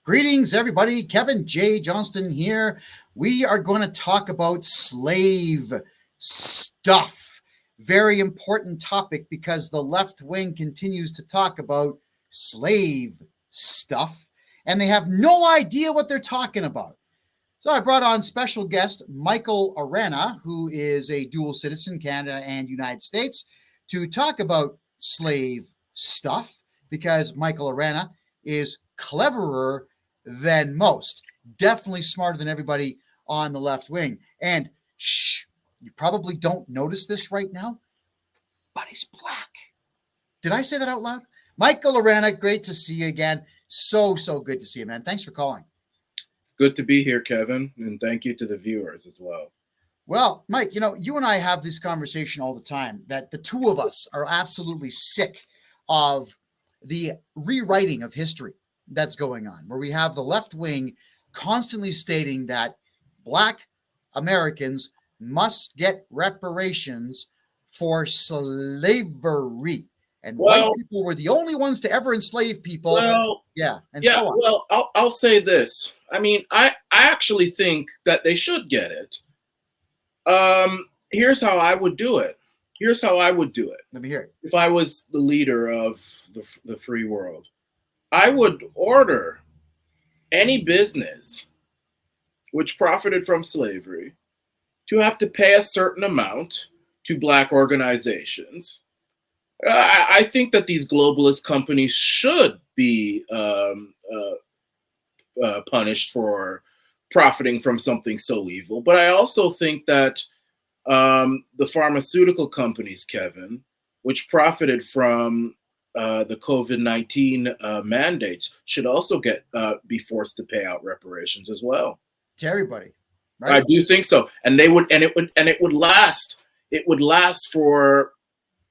Greetings, everybody. KevinJJohnston here. We are going to talk about slave stuff. Very important topic because the left wing continues to talk about slave stuff and they have no idea what they're talking about. So I brought on special guest Michael Arana, who is a dual citizen, Canada and United States, to talk about slave stuff because Michael Arana is cleverer than most. Definitely smarter than everybody on the left wing. And shh, you probably don't notice this right now, but he's black. Did I say that out loud? Michael Arana, great to see you again. So good to see you, man. Thanks for calling. It's good to be here, Kevin, and thank you to the viewers as well. Well, Mike, you and I have this conversation all the time that the two of us are absolutely sick of the rewriting of history that's going on, where we have the left wing constantly stating that Black Americans must get reparations for slavery. And white people were the only ones to ever enslave people. So on. Well, I'll say this. I mean, I actually think that they should get it. Here's how I would do it. Let me hear it. If I was the leader of the free world, I would order any business which profited from slavery to have to pay a certain amount to Black organizations. I think that these globalist companies should be punished for profiting from something so evil. But I also think that the pharmaceutical companies, Kevin, which profited from the COVID-19 mandates, should also be forced to pay out reparations as well. To everybody, right? I do think so, and it would last. It would last for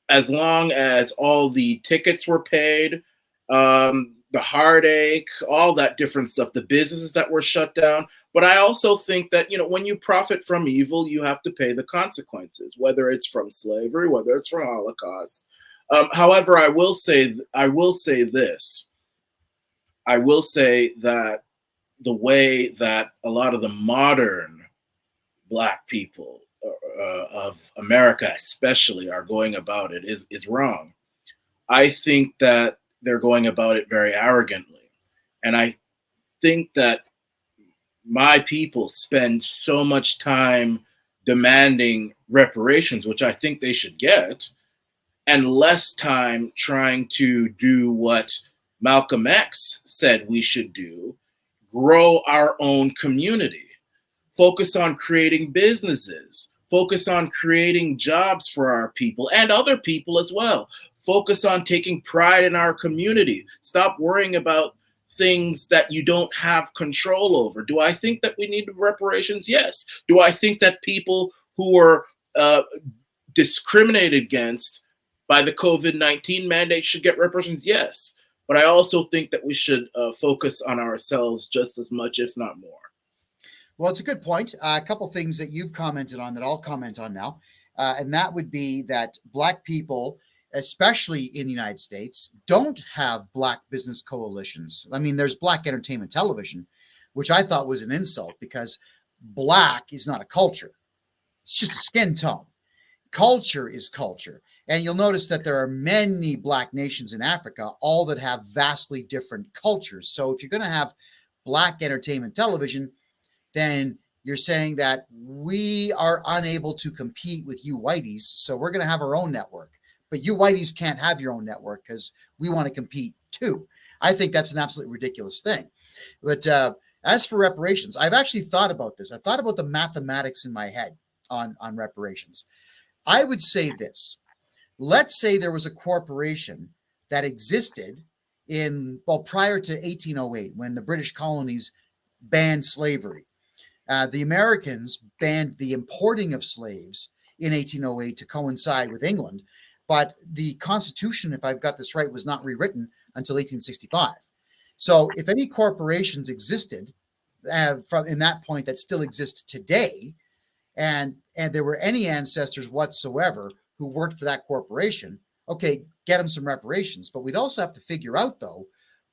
as long as all the tickets were paid, the heartache, all that different stuff, the businesses that were shut down. But I also think that, when you profit from evil, you have to pay the consequences, whether it's from slavery, whether it's from Holocaust. However, I will say this. I will say that the way that a lot of the modern Black people of America especially are going about it is wrong. I think that they're going about it very arrogantly. And I think that my people spend so much time demanding reparations, which I think they should get, and less time trying to do what Malcolm X said we should do, grow our own community, focus on creating businesses, focus on creating jobs for our people and other people as well. Focus on taking pride in our community. Stop worrying about things that you don't have control over. Do I think that we need reparations? Yes. Do I think that people who are discriminated against by the COVID-19 mandate should get reparations? Yes. But I also think that we should focus on ourselves just as much, if not more. Well, it's a good point. A couple things that you've commented on that I'll comment on now. And that would be that Black people, especially in the United States, don't have Black business coalitions. I mean, there's Black entertainment television, which I thought was an insult because Black is not a culture. It's just a skin tone. Culture is culture. And you'll notice that there are many Black nations in Africa, all that have vastly different cultures. So if you're going to have Black entertainment television, then you're saying that we are unable to compete with you whiteys. So we're going to have our own network. But you whiteys can't have your own network because we want to compete too. I think that's an absolutely ridiculous thing. But as for reparations, I've actually thought about this. I thought about the mathematics in my head on reparations. I would say this. Let's say there was a corporation that existed prior to 1808 when the British colonies banned slavery. The Americans banned the importing of slaves in 1808 to coincide with England. But the Constitution, if I've got this right, was not rewritten until 1865. So if any corporations existed from in that point that still exist today, and there were any ancestors whatsoever who worked for that corporation, okay, get them some reparations. But we'd also have to figure out, though,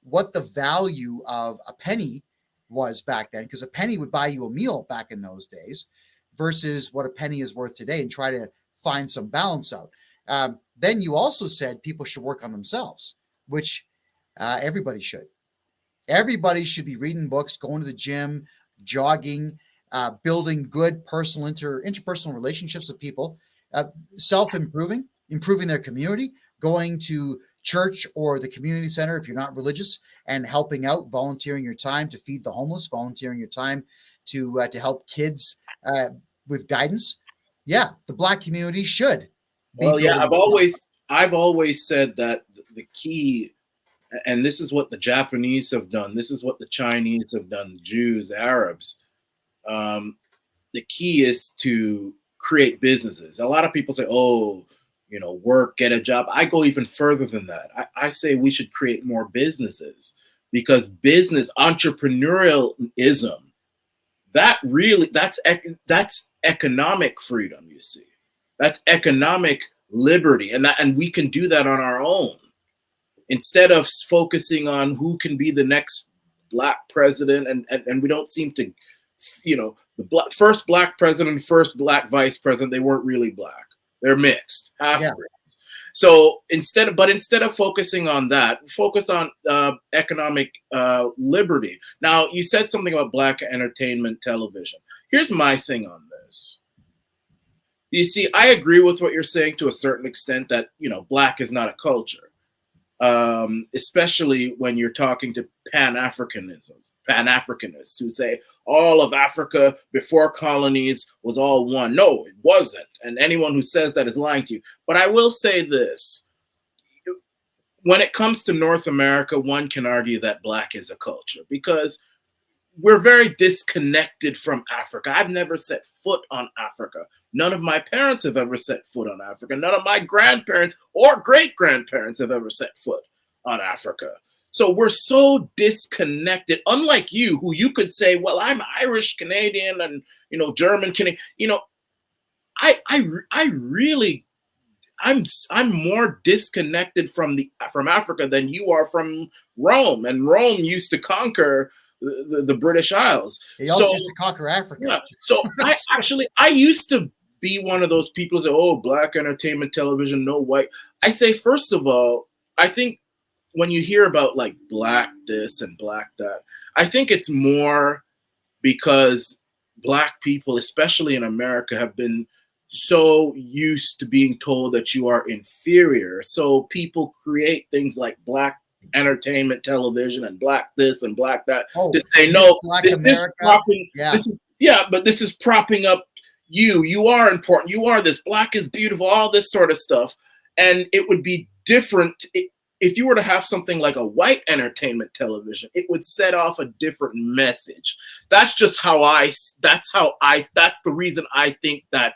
what the value of a penny was back then, because a penny would buy you a meal back in those days versus what a penny is worth today, and try to find some balance out. Then you also said people should work on themselves, which everybody should. Everybody should be reading books, going to the gym, jogging, building good personal interpersonal relationships with people, self-improving, improving their community, going to church or the community center if you're not religious, and helping out, volunteering your time to feed the homeless, volunteering your time to help kids with guidance. Yeah, the Black community should be Well, yeah, building. I've always said that the key, and this is what the Japanese have done, this is what the Chinese have done, the Jews, Arabs. The key is to create businesses. A lot of people say, "Oh, work, get a job." I go even further than that. I say we should create more businesses, because business entrepreneurialism, that's economic freedom. You see, that's economic liberty, and we can do that on our own instead of focusing on who can be the next Black president, and we don't seem to, first Black president, first Black vice president, they weren't really Black. They're mixed, half-breeds. Yeah. So instead of focusing on that, focus on economic liberty. Now, you said something about Black entertainment television. Here's my thing on this. You see, I agree with what you're saying to a certain extent, that Black is not a culture, especially when you're talking to Pan-Africanists who say all of Africa before colonies was all one. No, it wasn't. And anyone who says that is lying to you. But I will say this. When it comes to North America, one can argue that Black is a culture, because we're very disconnected from Africa. I've never set foot on Africa. None of my parents have ever set foot on Africa. None of my grandparents or great-grandparents have ever set foot on Africa. So we're so disconnected, unlike you, who you could say, well, I'm Irish Canadian and, German Canadian. I'm more disconnected from Africa than you are from Rome. And Rome used to conquer the British Isles. He also used to conquer Africa. Yeah. So I used to be one of those people that say, oh, Black entertainment television, no white. I say, first of all, I think when you hear about like Black this and Black that, I think it's more because Black people, especially in America, have been so used to being told that you are inferior. So people create things like Black entertainment television and Black this and Black that to say, no, this is propping up you. You are important. You are this. Black is beautiful. All this sort of stuff. And it would be different if you were to have something like a white entertainment television. It would set off a different message. That's just that's the reason I think that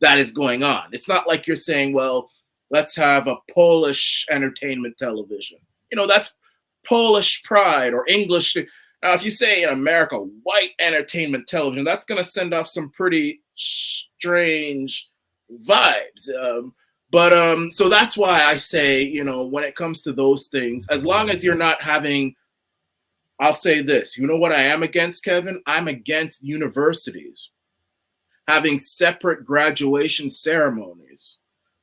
is going on. It's not like you're saying, well, let's have a Polish entertainment television. That's Polish pride or English. Now, if you say in America, white entertainment television, that's going to send off some pretty strange vibes. So that's why I say, when it comes to those things, as long as you're not having, I'll say this, what I am against, Kevin? I'm against universities having separate graduation ceremonies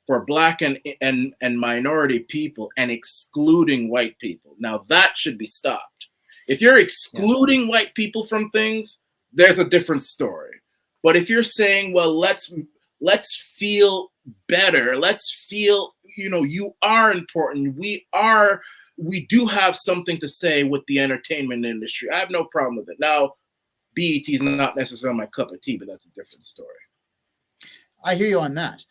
for Black and minority people and excluding white people. Now that should be stopped. If you're excluding white people from things, there's a different story. But if you're saying, well, let's feel better, let's feel, you are important. We do have something to say with the entertainment industry. I have no problem with it. Now, BET is not necessarily my cup of tea, but that's a different story. I hear you on that.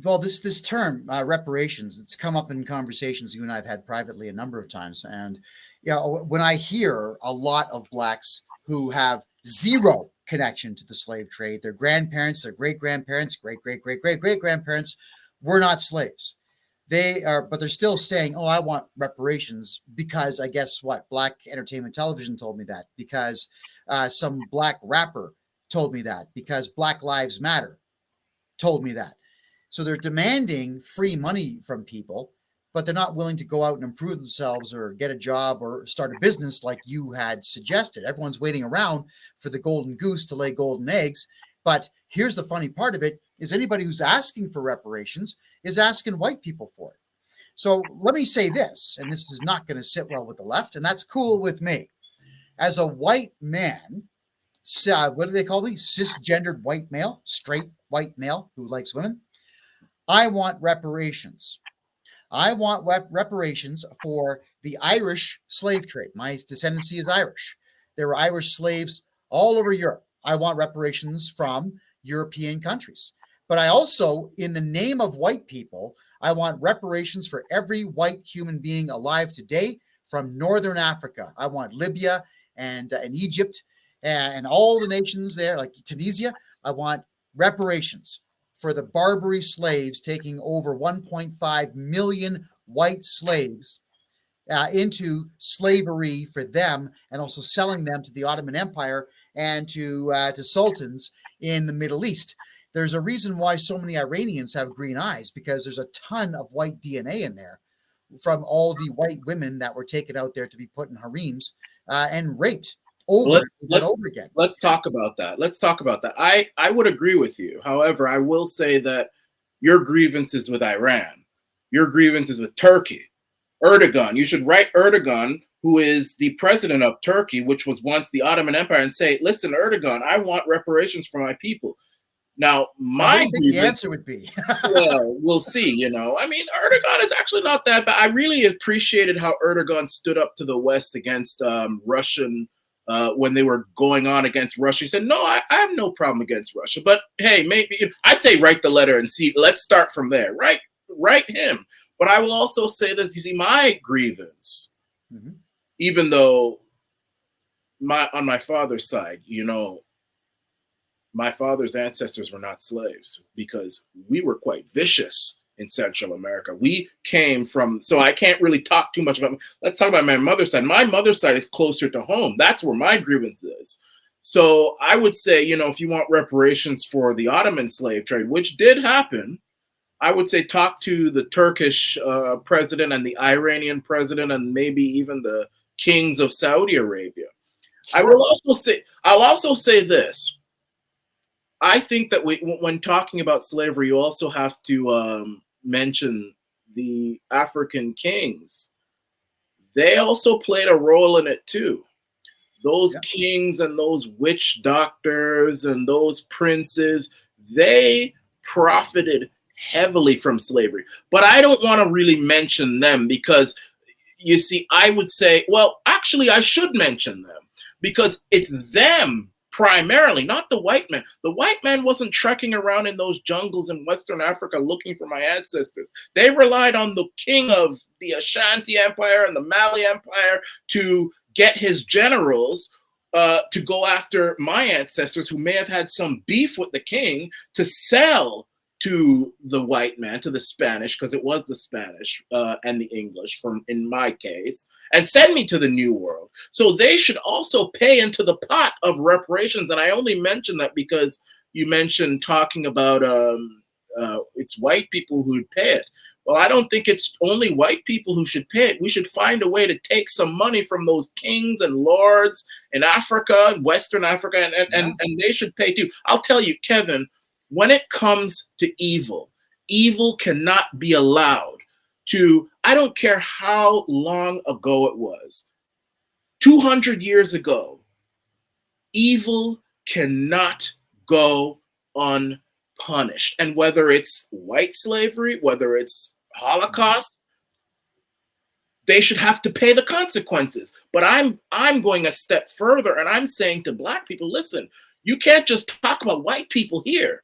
Well, this term, reparations, it's come up in conversations you and I have had privately a number of times. And when I hear a lot of Blacks who have zero connection to the slave trade, their grandparents, their great-grandparents, great-great-great-great-great-grandparents were not slaves. But they're still saying, oh, I want reparations because I guess what? Black entertainment television told me that, because some Black rapper told me that, because Black Lives Matter told me that. So they're demanding free money from people but they're not willing to go out and improve themselves or get a job or start a business like you had suggested. Everyone's waiting around for the golden goose to lay golden eggs. But here's the funny part of it is anybody who's asking for reparations is asking white people for it. So let me say this, and this is not going to sit well with the left, and that's cool with me. As a white man, what do they call me? Cisgendered white male, straight white male who likes women. I want reparations. I want reparations for the Irish slave trade. My descendancy is Irish. There were Irish slaves all over Europe. I want reparations from European countries. But I also, in the name of white people, I want reparations for every white human being alive today from Northern Africa. I want Libya and Egypt and all the nations there, like Tunisia. I want reparations for the Barbary slaves taking over 1.5 million white slaves into slavery for them, and also selling them to the Ottoman Empire and to sultans in the Middle East. There's a reason why so many Iranians have green eyes, because there's a ton of white DNA in there from all the white women that were taken out there to be put in harems and raped over and over again. Let's talk about that. Let's talk about that. I would agree with you. However, I will say that your grievance is with Iran. Your grievance is with Turkey. Erdogan. You should write Erdogan, who is the president of Turkey, which was once the Ottoman Empire, and say, listen, Erdogan, I want reparations for my people. Now, my the answer would be, well, we'll see. You know, I mean, Erdogan is actually not that bad. I really appreciated how Erdogan stood up to the West against Russian when they were going on against Russia. He said, no, I have no problem against Russia. But hey, maybe I say write the letter and see. Let's start from there. Write him. But I will also say that, you see, my grievance, even though on my father's side, you know, my father's ancestors were not slaves, because we were quite vicious in Central America. We came from, so I can't really talk too much about, let's talk about my mother's side. My mother's side is closer to home. That's where my grievance is. So I would say, you know, if you want reparations for the Ottoman slave trade, which did happen, I would say talk to the Turkish president and the Iranian president and maybe even the kings of Saudi Arabia. Sure. I'll also say this. I think that when talking about slavery, you also have to mention the African kings. They also played a role in it too. Those kings and those witch doctors and those princes, they profited heavily from slavery. But I don't want to really mention them, because, you see, I would say, well, actually, I should mention them, because it's them primarily, not the white man. The white man wasn't trekking around in those jungles in Western Africa looking for my ancestors. They relied on the king of the Ashanti Empire and the Mali Empire to get his generals to go after my ancestors, who may have had some beef with the king, to sell to the white man, to the Spanish, because it was the Spanish and the English, in my case, and send me to the New World. So they should also pay into the pot of reparations. And I only mention that because you mentioned talking about it's white people who would pay it. Well, I don't think it's only white people who should pay it. We should find a way to take some money from those kings and lords in Africa, Western Africa, and they should pay too. I'll tell you, Kevin, when it comes to evil, evil cannot be allowed to, I don't care how long ago it was, 200 years ago, evil cannot go unpunished. And whether it's white slavery, whether it's Holocaust, they should have to pay the consequences. But I'm going a step further, and I'm saying to Black people, listen, you can't just talk about white people here.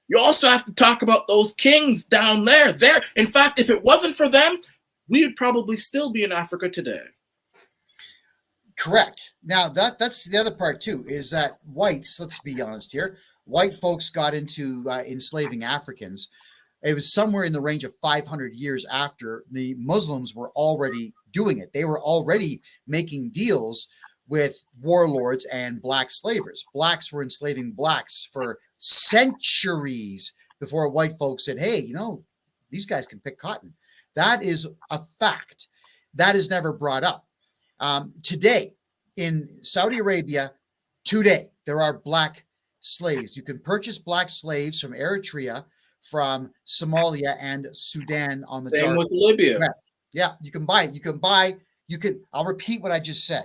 You also have to talk about those kings down there. In fact, if it wasn't for them, we would probably still be in Africa today. Correct. Now, that's the other part too, is that whites, let's be honest here, white folks got into enslaving Africans. It was somewhere in the range of 500 years after the Muslims were already doing it. They were already making deals with warlords and Black slavers. Blacks were enslaving Blacks for centuries before white folks said, hey, you know, these guys can pick cotton. That is a fact. That is never brought up. Today, in Saudi Arabia, today, there are black slaves. You can purchase black slaves from Eritrea, from Somalia, and Sudan on the Same dark with Libya. web. Yeah, you can buy it. I'll repeat what I just said.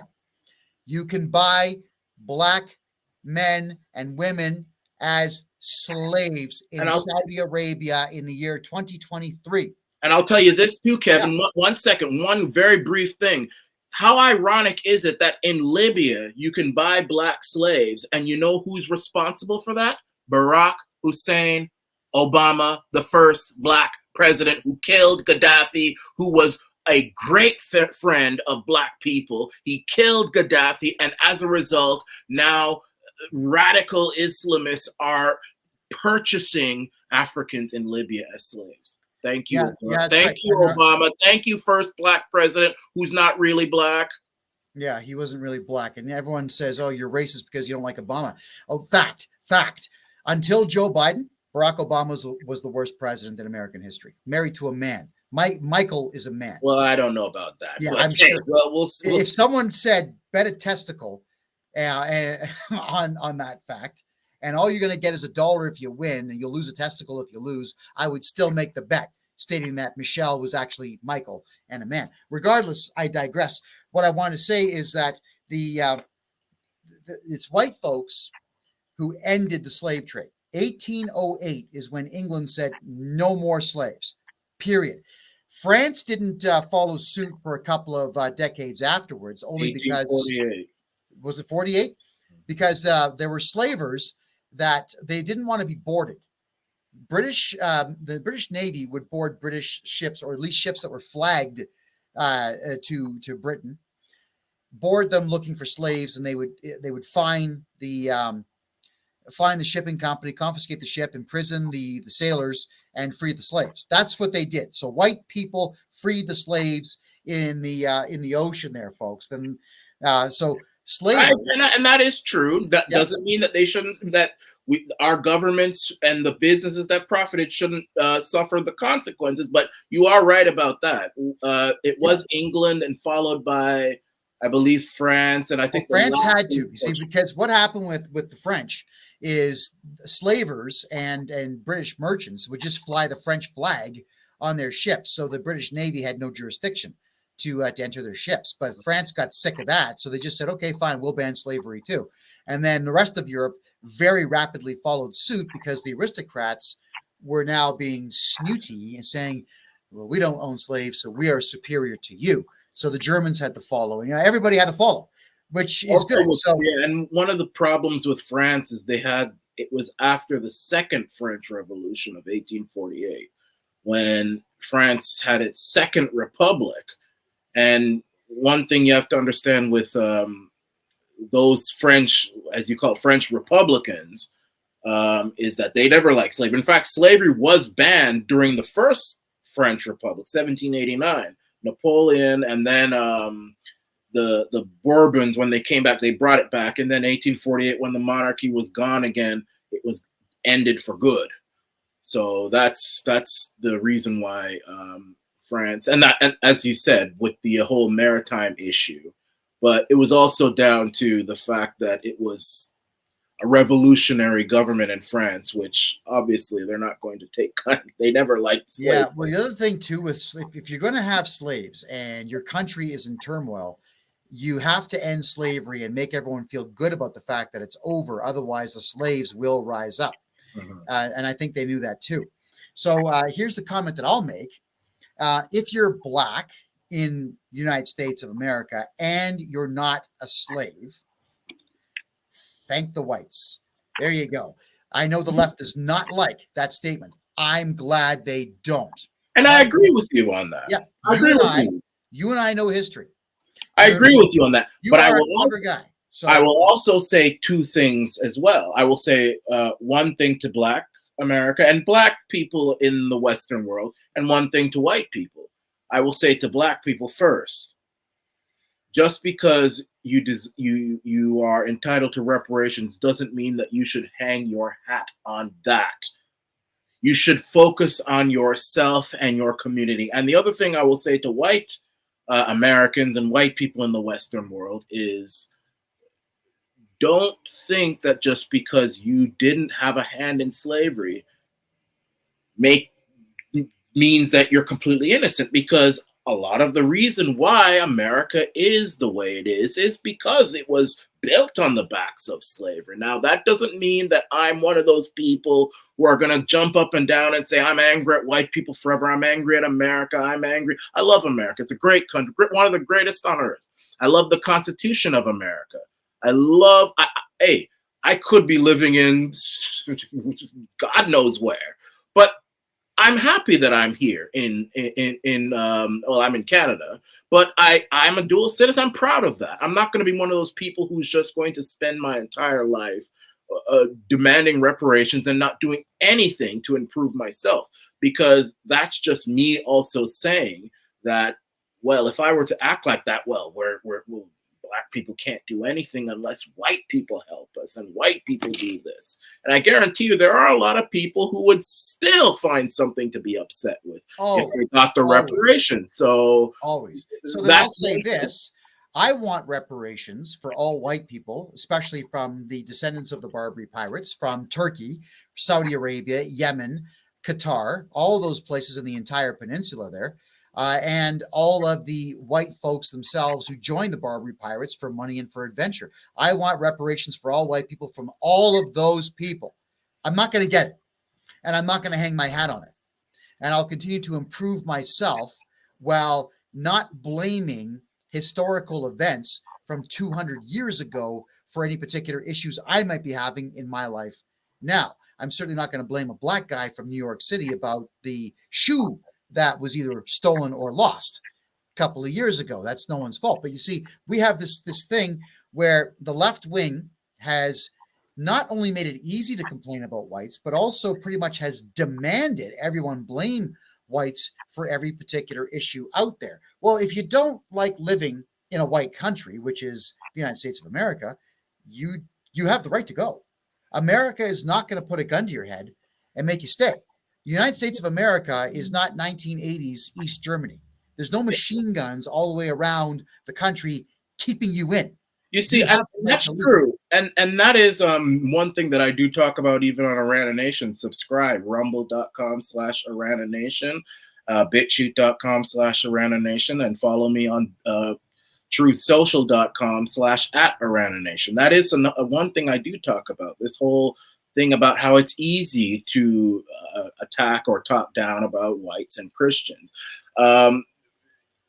You can buy black men and women as slaves in Saudi Arabia in the year 2023. And I'll tell you this too, Kevin. Yeah. 1 second, one very brief thing. How ironic is it that in Libya you can buy black slaves, and you know who's responsible for that? Barack Hussein Obama, the first black president who killed Gaddafi, who was a great friend of black people. He killed Gaddafi, and as a result, now radical Islamists are purchasing Africans in Libya as slaves. Thank you. Thank you, Obama. Thank you, first black president who's not really black. Yeah, he wasn't really black. And everyone says, oh, you're racist because you don't like Obama. Oh, fact. Until Joe Biden, Barack Obama was the worst president in American history. Married to a man. Michael is a man. Well, I don't know about that. Yeah, I'm sure. Well, we'll if someone said bet a testicle on that fact, and all you're going to get is $1 if you win, and you'll lose a testicle if you lose, I would still make the bet, stating that Michelle was actually Michael and a man. Regardless, I digress. What I want to say is that it's white folks who ended the slave trade. 1808 is when England said no more slaves, period. France didn't follow suit for a couple of decades afterwards, only because, was it 48? Because there were slavers that they didn't want to be boarded. The British Navy would board British ships, or at least ships that were flagged to Britain, board them looking for slaves, and they would fine the shipping company, confiscate the ship, imprison the sailors, and free the slaves. That's what they did. So white people freed the slaves in the ocean there, folks. Then so slavery, and that is true. That doesn't mean that they shouldn't. That our governments and the businesses that profited shouldn't suffer the consequences. But you are right about that. It was England, and followed by, I believe, France, and I think France had to. You see, because what happened with the French is slavers and British merchants would just fly the French flag on their ships, so the British Navy had no jurisdiction to enter their ships. But France got sick of that, so they just said, okay, fine, we'll ban slavery too. And then the rest of Europe very rapidly followed suit, because the aristocrats were now being snooty and saying, well, we don't own slaves, so we are superior to you. So the Germans had to follow, and everybody had to follow, which is also good. So, and one of the problems with France is it was after the Second French Revolution of 1848 when France had its second republic. And one thing you have to understand with those French, as you call it, French Republicans, is that they never liked slavery. In fact, slavery was banned during the first French Republic, 1789. Napoleon, and then the Bourbons, when they came back, they brought it back. And then 1848, when the monarchy was gone again, it was ended for good. So that's the reason why France, and as you said, with the whole maritime issue, but it was also down to the fact that it was a revolutionary government in France, which obviously they're not going to take. They never liked slavery. Yeah, well, the other thing too is if you're going to have slaves and your country is in turmoil, you have to end slavery and make everyone feel good about the fact that it's over. Otherwise, the slaves will rise up. Mm-hmm. And I think they knew that too. So here's the comment that I'll make. If you're black in the United States of America and you're not a slave, thank the whites. There you go. I know the left does not like that statement. I'm glad they don't. And I agree with you on that. Yeah, I agree with you. You and I know history. I agree with you on that. But I will also say two things as well. I will say one thing to black America and black people in the Western world, and one thing to white people. I will say to black people first. Just because you are entitled to reparations doesn't mean that you should hang your hat on that. You should focus on yourself and your community. And the other thing I will say to white Americans and white people in the Western world is, don't think that just because you didn't have a hand in slavery means that you're completely innocent, because a lot of the reason why America is the way it is because it was built on the backs of slavery. Now, that doesn't mean that I'm one of those people who are going to jump up and down and say, I'm angry at white people forever. I'm angry at America. I'm angry. I love America. It's a great country, one of the greatest on earth. I love the Constitution of America. I could be living in God knows where, but I'm happy that I'm here I'm in Canada, but I'm a dual citizen. I'm proud of that. I'm not going to be one of those people who's just going to spend my entire life demanding reparations and not doing anything to improve myself, because that's just me also saying that, well, if I were to act like that, well, Black people can't do anything unless white people help us and white people do this. And I guarantee you there are a lot of people who would still find something to be upset with if they got the reparations. So then I'll say this. I want reparations for all white people, especially from the descendants of the Barbary pirates, from Turkey, Saudi Arabia, Yemen, Qatar, all those places in the entire peninsula there. And all of the white folks themselves who joined the Barbary pirates for money and for adventure. I want reparations for all white people from all of those people. I'm not going to get it, and I'm not going to hang my hat on it. And I'll continue to improve myself while not blaming historical events from 200 years ago for any particular issues I might be having in my life now. I'm certainly not going to blame a Black guy from New York City about the shoe that was either stolen or lost a couple of years ago. That's no one's fault. But you see, we have this thing where the left wing has not only made it easy to complain about whites, but also pretty much has demanded everyone blame whites for every particular issue out there. Well, if you don't like living in a white country, which is the United States of America, you have the right to go. America is not going to put a gun to your head and make you stay. The United States of America is not 1980s East Germany. There's no machine guns all the way around the country keeping you in. You see, and that's true. And that is one thing that I do talk about even on Arana Nation. Subscribe, rumble.com/Arana Nation, bitshoot.com/Arana Nation, and follow me on truthsocial.com/@Arana Nation. That is one thing I do talk about, this whole thing about how it's easy to attack or talk down about whites and Christians.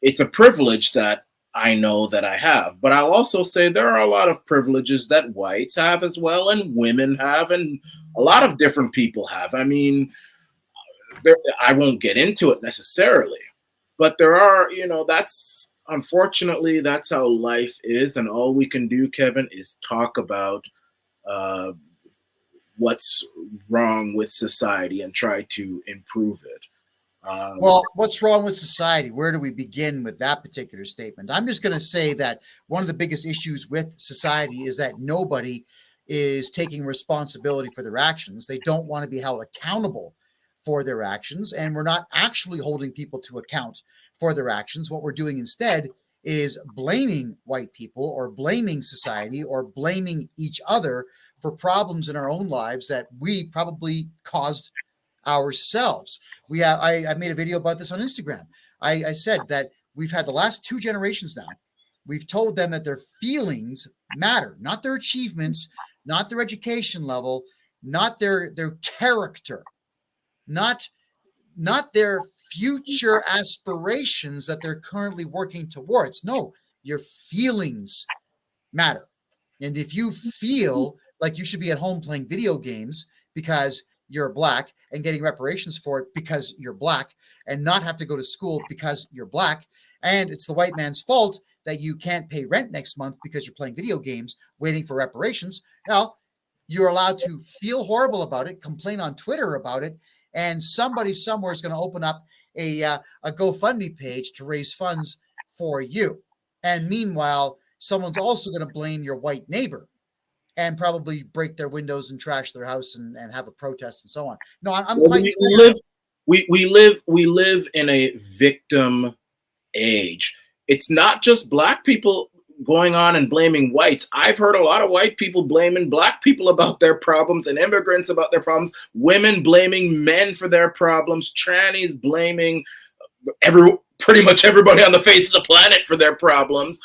It's a privilege that I know that I have, but I'll also say there are a lot of privileges that whites have as well, and women have, and a lot of different people have. I mean, I won't get into it necessarily, but there are, unfortunately, that's how life is, and all we can do, Kevin, is talk about what's wrong with society and try to improve it. Well, what's wrong with society? Where do we begin with that particular statement? I'm just going to say that one of the biggest issues with society is that nobody is taking responsibility for their actions. They don't want to be held accountable for their actions, and we're not actually holding people to account for their actions. What we're doing instead is blaming white people or blaming society or blaming each other for problems in our own lives that we probably caused ourselves. I made a video about this on Instagram. I said that we've had the last 2 generations now. We've told them that their feelings matter, not their achievements, not their education level, not their character, not their future aspirations that they're currently working towards. No, your feelings matter. And if you feel like you should be at home playing video games because you're Black and getting reparations for it because you're Black, and not have to go to school because you're Black, and it's the white man's fault that you can't pay rent next month because you're playing video games waiting for reparations, well, you're allowed to feel horrible about it, complain on Twitter about it, and somebody somewhere is going to open up a GoFundMe page to raise funds for you. And meanwhile, someone's also going to blame your white neighbor and probably break their windows and trash their house and have a protest and so on. No, I'm Well, quite we live in a victim age. It's not just black people going on and blaming whites. I've heard a lot of white people blaming black people about their problems and immigrants about their problems, women blaming men for their problems, trannies blaming pretty much everybody on the face of the planet for their problems.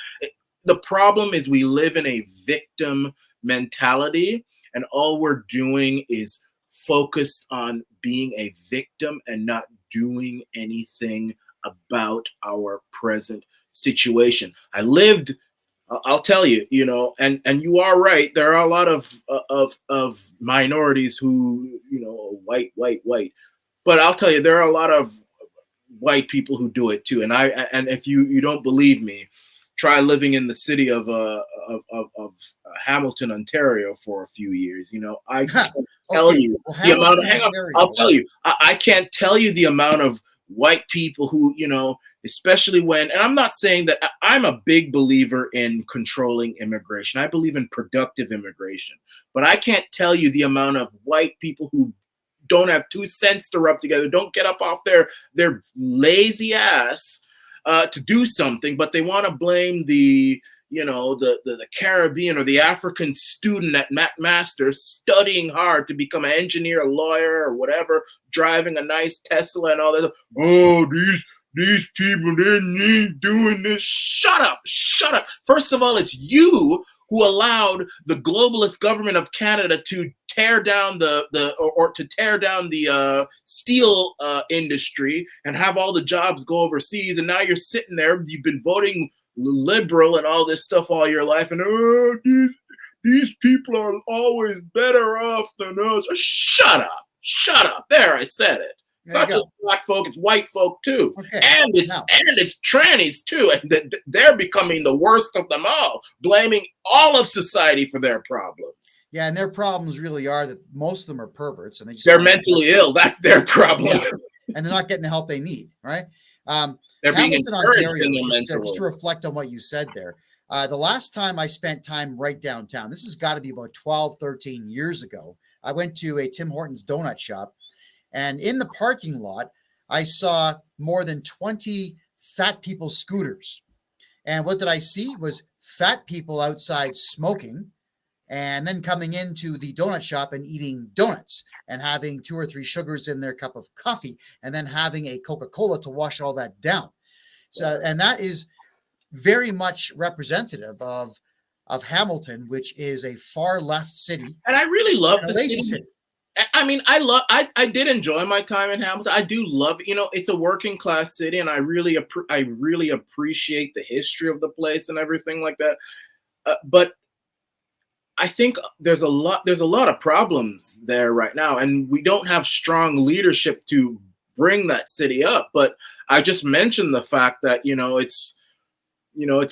The problem is we live in a victim mentality, and all we're doing is focused on being a victim and not doing anything about our present situation. I'll tell you, and you are right. There are a lot of minorities who, white. But I'll tell you, there are a lot of white people who do it too. And if you don't believe me, try living in the city of Hamilton, Ontario for a few years. I can't tell you the amount of. Hang on, I'll tell you. I can't tell you the amount of white people who, especially when, and I'm not saying that I'm a big believer in controlling immigration. I believe in productive immigration, but I can't tell you the amount of white people who don't have 2 cents to rub together, don't get up off their lazy ass to do something, but they want to blame the Caribbean or the African student at McMaster studying hard to become an engineer, a lawyer, or whatever, driving a nice Tesla and all that. Oh, these people, they need doing this. Shut up. First of all, it's you who allowed the globalist government of Canada to tear down the steel industry and have all the jobs go overseas. And now you're sitting there, you've been voting liberal and all this stuff all your life, and these people are always better off than us. Shut up. There, I said it. It's not just black folk, it's white folk too. Okay. And it's trannies too. And they're becoming the worst of them all, blaming all of society for their problems. Yeah, and their problems really are that most of them are perverts and they're mentally ill. That's their problem. Yeah. And they're not getting the help they need, right? They're being encouraged in their mental. Just to reflect on what you said there. The last time I spent time right downtown, this has got to be about 12, 13 years ago. I went to a Tim Hortons donut shop. And in the parking lot, I saw more than 20 fat people scooters. And what did I see was fat people outside smoking and then coming into the donut shop and eating donuts and having 2 or 3 sugars in their cup of coffee and then having a Coca-Cola to wash all that down. So, and that is very much representative of Hamilton, which is a far left city. And I really love the city. I mean, I did enjoy my time in Hamilton. I do love, it's a working class city, and I really appreciate the history of the place and everything like that. But I think there's a lot of problems there right now, and we don't have strong leadership to bring that city up. But I just mentioned the fact that, it's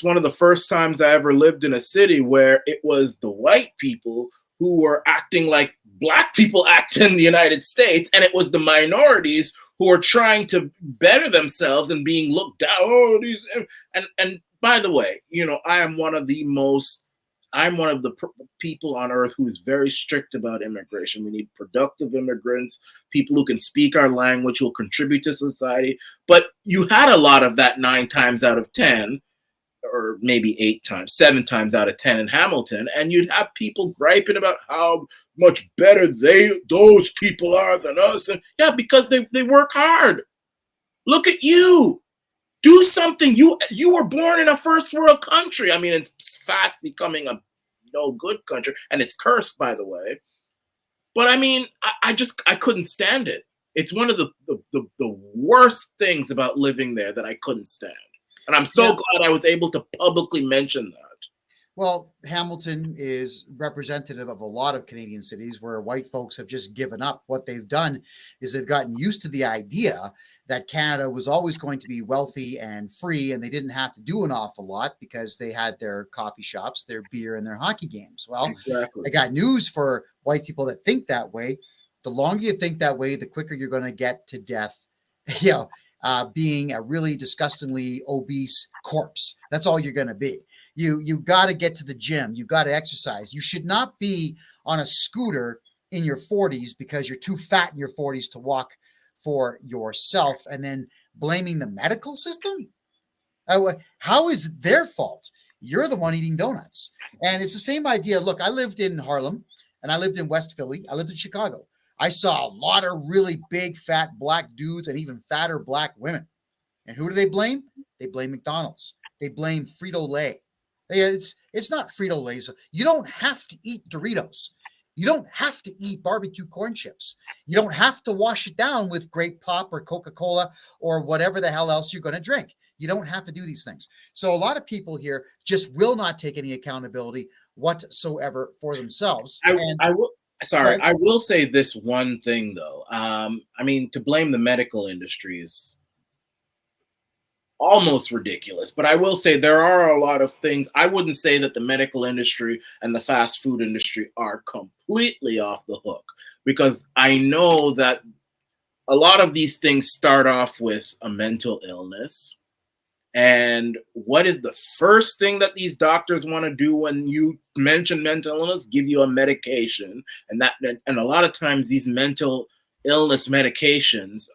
one of the first times I ever lived in a city where it was the white people who were acting like black people act in the United States, and it was the minorities who are trying to better themselves and being looked down. Oh, and by the way, I'm one of the people on earth who is very strict about immigration. We need productive immigrants, people who can speak our language, who will contribute to society. But you had a lot of that 9 times out of 10. Or maybe 7 times out of 10 in Hamilton, and you'd have people griping about how much better those people are than us. And yeah, because they work hard. Look at you. Do something. You were born in a first world country. I mean, it's fast becoming a no good country, and it's cursed, by the way. But I mean, I couldn't stand it. It's one of the worst things about living there that I couldn't stand. And I'm so glad I was able to publicly mention that. Well, Hamilton is representative of a lot of Canadian cities where white folks have just given up. What they've done is they've gotten used to the idea that Canada was always going to be wealthy and free, and they didn't have to do an awful lot because they had their coffee shops, their beer, and their hockey games. Well, exactly. I got news for white people that think that way. The longer you think that way, the quicker you're going to get to death. being a really disgustingly obese corpse. That's all you're going to be. You got to get to the gym. You got to exercise. You should not be on a scooter in your 40s because you're too fat in your 40s to walk for yourself, and then blaming the medical system. How is it their fault? You're the one eating donuts. And it's the same idea. Look, I lived in Harlem and I lived in West Philly. I lived in Chicago. I saw a lot of really big, fat black dudes and even fatter black women. And who do they blame? They blame McDonald's. They blame Frito-Lay. It's not Frito-Lay. You don't have to eat Doritos. You don't have to eat barbecue corn chips. You don't have to wash it down with grape pop or Coca-Cola or whatever the hell else you're going to drink. You don't have to do these things. So a lot of people here just will not take any accountability whatsoever for themselves. I will say this one thing though. I mean, to blame the medical industry is almost ridiculous, but I will say there are a lot of things. I wouldn't say that the medical industry and the fast food industry are completely off the hook, because I know that a lot of these things start off with a mental illness. And what is the first thing that these doctors want to do when you mention mental illness? Give you a medication. And a lot of times these mental illness medications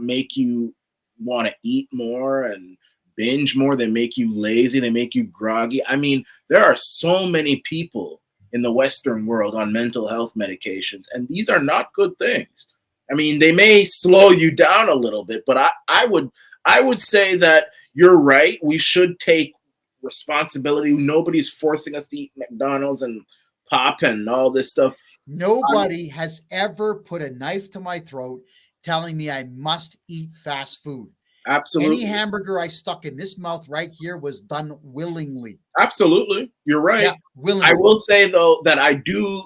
make you want to eat more and binge more. They make you lazy. They make you groggy. I mean, there are so many people in the Western world on mental health medications, and these are not good things. I mean, they may slow you down a little bit, but I would say that you're right. We should take responsibility. Nobody's forcing us to eat McDonald's and pop and all this stuff. Nobody has ever put a knife to my throat telling me I must eat fast food. Absolutely. Any hamburger I stuck in this mouth right here was done willingly. Absolutely. You're right. Yeah, willingly. I will say, though, that I do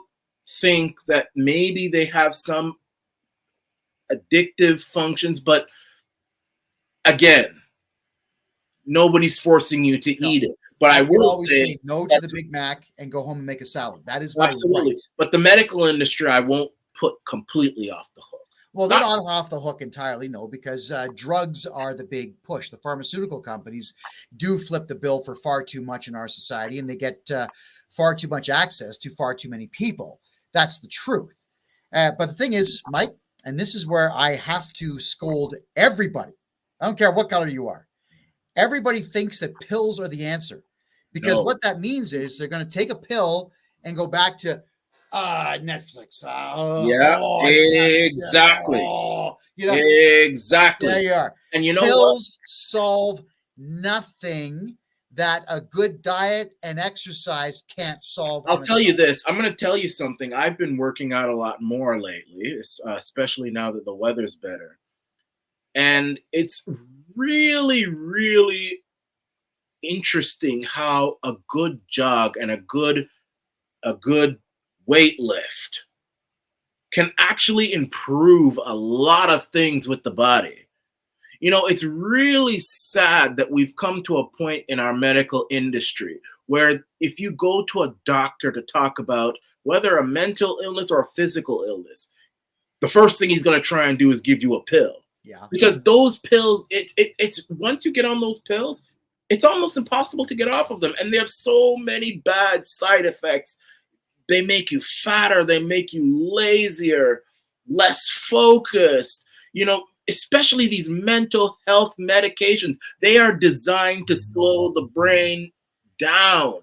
think that maybe they have some addictive functions, but again, nobody's forcing you to eat it. But I will say no to the Big Mac and go home and make a salad. That is absolutely right. But the medical industry, I won't put completely off the hook. Well, they're not off the hook entirely, no, because drugs are the big push. The pharmaceutical companies do flip the bill for far too much in our society, and they get far too much access to far too many people. That's the truth. But the thing is, Mike, and this is where I have to scold everybody. I don't care what color you are. Everybody thinks that pills are the answer, because what that means is they're going to take a pill and go back to Netflix. Exactly. Exactly. There you are. And you know pills solve nothing that a good diet and exercise can't solve. I'll tell you this. I'm going to tell you something. I've been working out a lot more lately, especially now that the weather's better. And it's really, really interesting how a good jog and a good weight lift can actually improve a lot of things with the body. You know, it's really sad that we've come to a point in our medical industry where if you go to a doctor to talk about whether a mental illness or a physical illness, the first thing he's going to try and do is give you a pill. Yeah. Because those pills, it's once you get on those pills, it's almost impossible to get off of them. And they have so many bad side effects. They make you fatter. They make you lazier, less focused. You know, especially these mental health medications. They are designed to slow the brain down.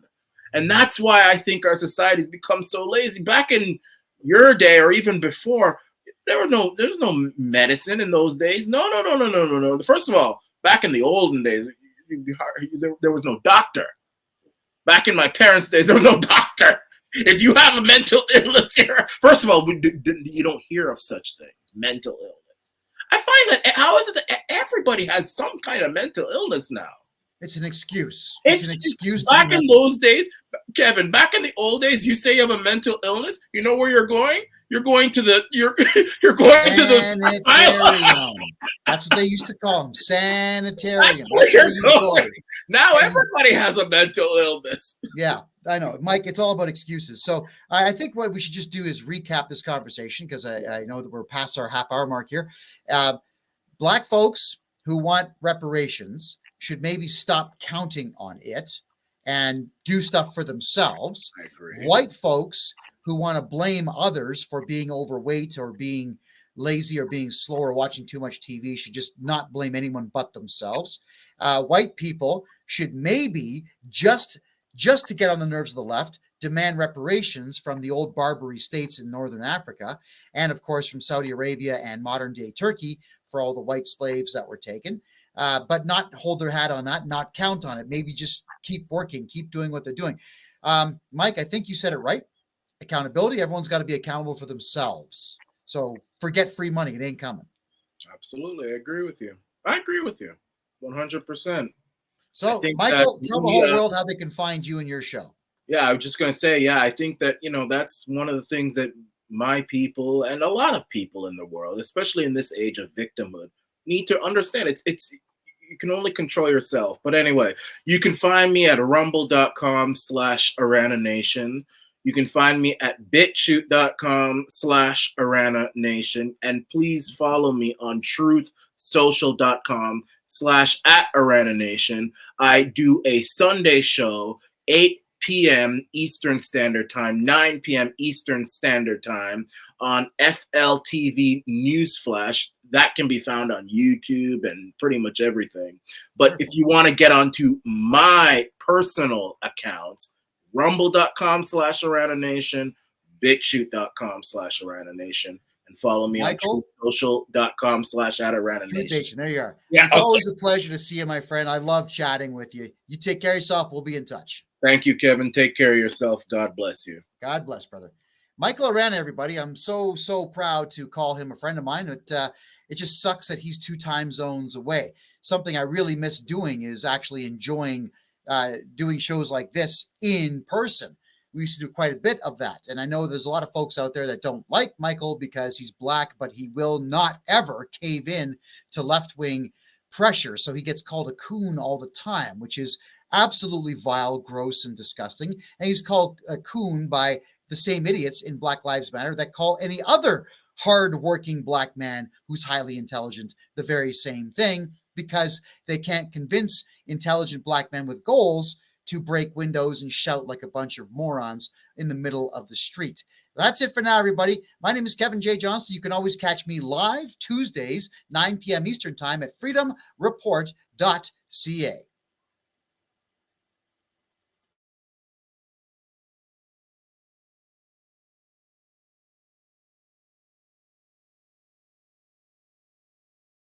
And that's why I think our society's become so lazy. Back in your day or even before, there was no medicine in those days. No. First of all, back in the olden days, there was no doctor. Back in my parents' days, there was no doctor. If you have a mental illness here, first of all, you don't hear of such things, mental illness. I find that, how is it that everybody has some kind of mental illness now? It's an excuse. It's an excuse. Back in those days, Kevin, back in the old days, you say you have a mental illness, you know where you're going? You're going to the asylum. That's what they used to call them, sanitarium. That's where you're going. Now everybody has a mental illness. Yeah, I know, Mike. It's all about excuses. So I think what we should just do is recap this conversation, because I know that we're past our half-hour mark here. Black folks who want reparations should maybe stop counting on it and do stuff for themselves. I agree. White folks who want to blame others for being overweight or being lazy or being slow or watching too much TV should just not blame anyone but themselves. White people should maybe just to get on the nerves of the left, demand reparations from the old Barbary states in northern Africa, and of course from Saudi Arabia and modern day Turkey for all the white slaves that were taken, but not hold their hat on that, not count on it. Maybe just keep working, keep doing what they're doing. Mike, I think you said it right. Accountability. Everyone's got to be accountable for themselves. So forget free money. It ain't coming. Absolutely. I agree with you. 100%. So, Michael, tell the whole world how they can find you and your show. Yeah, I was just going to say, I think that, that's one of the things that my people and a lot of people in the world, especially in this age of victimhood, need to understand. It's you can only control yourself. But anyway, you can find me at rumble.com/AranaNation. You can find me at BitChute.com/AranaNation. And please follow me on truthsocial.com/@AranaNation. I do a Sunday show, 8 p.m. Eastern Standard Time, 9 p.m. Eastern Standard Time on FLTV Newsflash. That can be found on YouTube and pretty much everything. But if you want to get onto my personal accounts, rumble.com/AranaNation, BitChute.com/AranaNation, and follow me Michael? on social.com/@AranaNation. There you are. Yeah, it's always a pleasure to see you, my friend. I love chatting with you. You take care of yourself. We'll be in touch. Thank you, Kevin. Take care of yourself. God bless you. God bless, brother. Michael Arana, everybody. I'm so proud to call him a friend of mine. It just sucks that he's 2 time zones away. Something I really miss doing is actually enjoying doing shows like this in person. We used to do quite a bit of that. And I know there's a lot of folks out there that don't like Michael because he's black, but he will not ever cave in to left-wing pressure. So he gets called a coon all the time, which is absolutely vile, gross, and disgusting. And he's called a coon by the same idiots in Black Lives Matter that call any other hard-working black man who's highly intelligent the very same thing, because they can't convince intelligent black men with goals to break windows and shout like a bunch of morons in the middle of the street. That's it for now, everybody. My name is Kevin J. Johnston. You can always catch me live Tuesdays, 9 p.m. Eastern Time at freedomreport.ca.